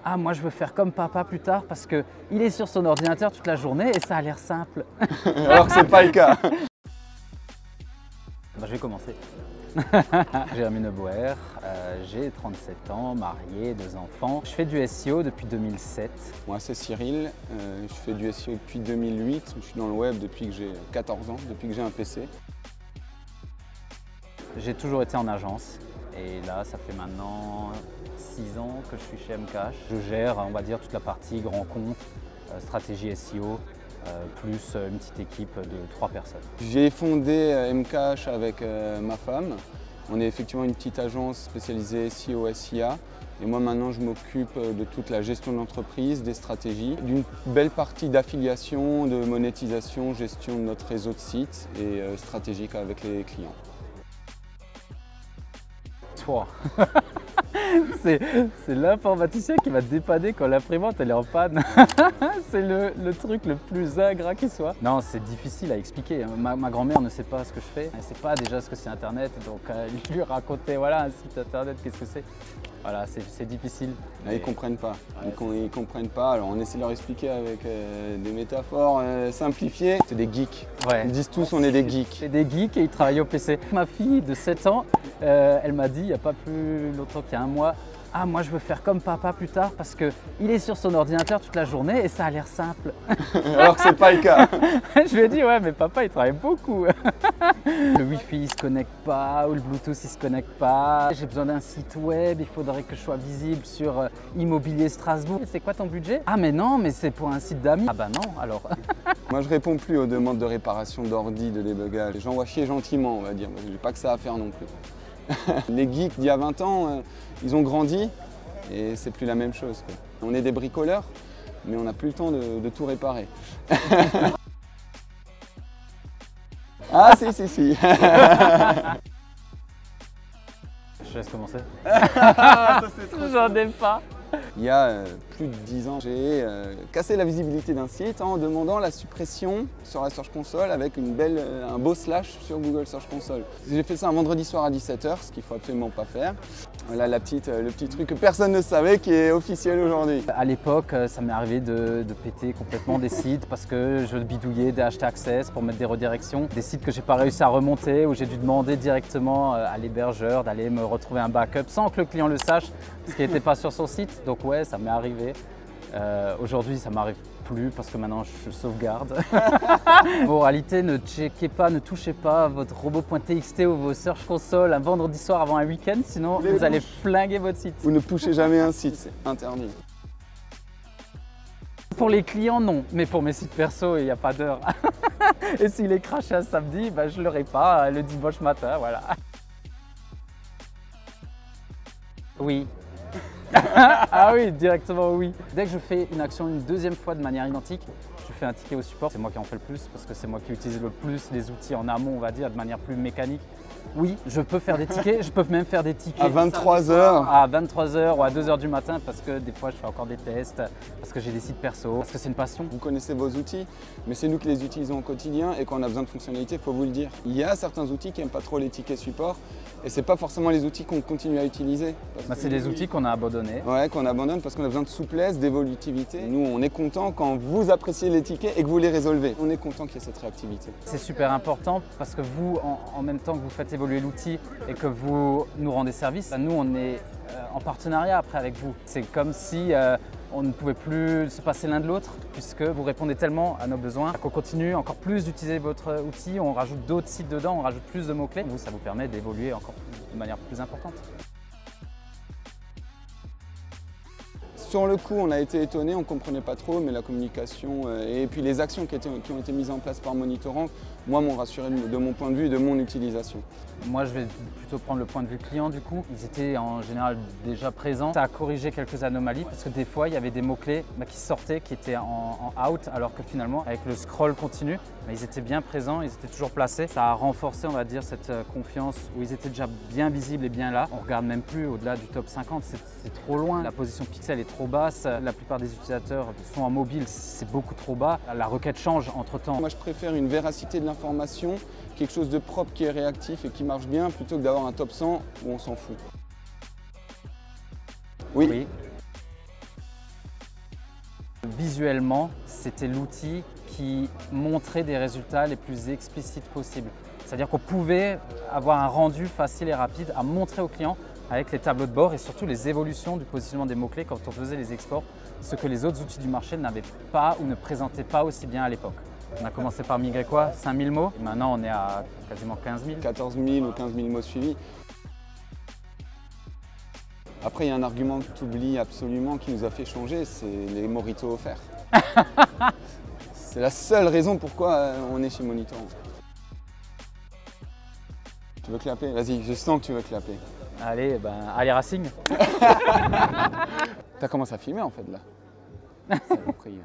Ah, moi je veux faire comme papa plus tard parce qu'il est sur son ordinateur toute la journée et ça a l'air simple. Alors que c'est pas le cas. Je vais commencer. J'ai Hermine Bauer, j'ai 37 ans, marié, 2 enfants. Je fais du SEO depuis 2007. Moi c'est Cyril, je fais du SEO depuis 2008. Je suis dans le web depuis que j'ai 14 ans, depuis que j'ai un PC. J'ai toujours été en agence et là ça fait maintenant 6 ans que je suis chez MCash. Je gère, on va dire, toute la partie grand compte, stratégie SEO, plus une petite équipe de 3 personnes. J'ai fondé MCash avec ma femme. On est effectivement une petite agence spécialisée SEO, SIA. Et moi maintenant je m'occupe de toute la gestion de l'entreprise, des stratégies, d'une belle partie d'affiliation, de monétisation, gestion de notre réseau de sites et stratégique avec les clients. Toi. C'est l'informaticien qui va te dépanner quand l'imprimante elle est en panne. C'est le truc le plus ingrat qui soit. Non, c'est difficile à expliquer. Ma grand-mère ne sait pas ce que je fais. Elle ne sait pas déjà ce que c'est Internet. Donc lui raconter voilà, un site Internet, qu'est-ce que c'est. Voilà, c'est difficile. Là, ils ne comprennent pas. Ils comprennent pas. Alors on essaie de leur expliquer avec des métaphores simplifiées. C'est des geeks. Ouais. Ils disent tous on est des geeks. C'est des geeks et ils travaillent au PC. Ma fille de 7 ans, elle m'a dit il n'y a pas plus longtemps qu'il y a un mois, ah moi je veux faire comme papa plus tard parce qu'il est sur son ordinateur toute la journée et ça a l'air simple. Alors que c'est pas le cas. Je lui ai dit ouais mais papa il travaille beaucoup. Le Wi-Fi il se connecte pas ou le Bluetooth il se connecte pas. J'ai besoin d'un site web, il faudrait que je sois visible sur Immobilier Strasbourg. C'est quoi ton budget? Ah mais non, mais c'est pour un site d'amis. Ah bah non alors. Moi je réponds plus aux demandes de réparation d'ordi, de débugage. J'envoie chier gentiment on va dire, j'ai pas que ça à faire non plus. Les geeks d'il y a 20 ans, ils ont grandi et c'est plus la même chose, quoi. On est des bricoleurs, mais on n'a plus le temps de tout réparer. Ah si. Je laisse commencer. J'en ai pas. Il y a plus de 10 ans, j'ai cassé la visibilité d'un site en demandant la suppression sur la Search Console avec un beau slash sur Google Search Console. J'ai fait ça un vendredi soir à 17 h, ce qu'il ne faut absolument pas faire. Voilà le petit truc que personne ne savait qui est officiel aujourd'hui. À l'époque, ça m'est arrivé de péter complètement des sites parce que je bidouillais des hashtag access pour mettre des redirections. Des sites que j'ai pas réussi à remonter, où j'ai dû demander directement à l'hébergeur d'aller me retrouver un backup sans que le client le sache, parce qu'il n'était pas sur son site. Donc ouais, ça m'est arrivé. Aujourd'hui, ça m'arrive plus parce que maintenant je sauvegarde. Moralité, ne checkez pas, ne touchez pas votre robot.txt ou vos Search Console un vendredi soir avant un week-end, sinon vous allez flinguer votre site. Vous ne pushez jamais un site, c'est interdit. Pour les clients, non, mais pour mes sites perso, il n'y a pas d'heure. Et s'il est crashé un samedi, bah, je ne l'aurai pas le dimanche matin, voilà. Oui. Ah oui, directement oui. Dès que je fais une action une deuxième fois de manière identique, je fais un ticket au support. C'est moi qui en fais le plus parce que c'est moi qui utilise le plus les outils en amont, on va dire, de manière plus mécanique. Oui, je peux faire des tickets, je peux même faire des tickets à 23 h. À 23 h ou à 2 h du matin parce que des fois je fais encore des tests, parce que j'ai des sites perso, parce que c'est une passion. Vous connaissez vos outils, mais c'est nous qui les utilisons au quotidien et quand on a besoin de fonctionnalités, il faut vous le dire. Il y a certains outils qui n'aiment pas trop les tickets support et ce n'est pas forcément les outils qu'on continue à utiliser. C'est des outils qu'on a abandonnés. Ouais, qu'on abandonne parce qu'on a besoin de souplesse, d'évolutivité. Nous, on est content quand vous appréciez les tickets et que vous les résolvez. On est content qu'il y ait cette réactivité. C'est super important parce que vous, en même temps que vous faites évoluer l'outil et que vous nous rendez service, nous, on est en partenariat après avec vous. C'est comme si on ne pouvait plus se passer l'un de l'autre puisque vous répondez tellement à nos besoins qu'on continue encore plus d'utiliser votre outil, on rajoute d'autres sites dedans, on rajoute plus de mots-clés. Vous, ça vous permet d'évoluer encore de manière plus importante. Sur le coup, on a été étonnés, on ne comprenait pas trop, mais la communication et puis les actions qui ont été mises en place par Monitorant, moi, m'ont rassuré de mon point de vue et de mon utilisation. Moi, je vais plutôt prendre le point de vue client du coup. Ils étaient en général déjà présents. Ça a corrigé quelques anomalies parce que des fois, il y avait des mots-clés qui sortaient, qui étaient en out, alors que finalement, avec le scroll continu, ils étaient bien présents, ils étaient toujours placés. Ça a renforcé, on va dire, cette confiance où ils étaient déjà bien visibles et bien là. On ne regarde même plus au-delà du top 50, c'est trop loin. La position pixel est trop basse. La plupart des utilisateurs sont en mobile, c'est beaucoup trop bas. La requête change entre-temps. Moi, je préfère une véracité de l'information, quelque chose de propre qui est réactif et qui marche bien, plutôt que d'avoir un top 100 où on s'en fout. Oui. visuellement, c'était l'outil qui montrait des résultats les plus explicites possibles. C'est-à-dire qu'on pouvait avoir un rendu facile et rapide à montrer aux clients avec les tableaux de bord et surtout les évolutions du positionnement des mots-clés quand on faisait les exports, ce que les autres outils du marché n'avaient pas ou ne présentaient pas aussi bien à l'époque. On a commencé par migrer quoi 5000 mots, et maintenant on est à quasiment 15 000. 14 000 ou 15 000 mots suivis. Après, il y a un argument que tu oublies absolument qui nous a fait changer, c'est les moritos offerts. C'est la seule raison pourquoi on est chez Monitor. Tu veux clapper? Vas-y, je sens que tu veux clapper. Allez, allez Racing. T'as commencé à filmer en fait là. Ça a compris.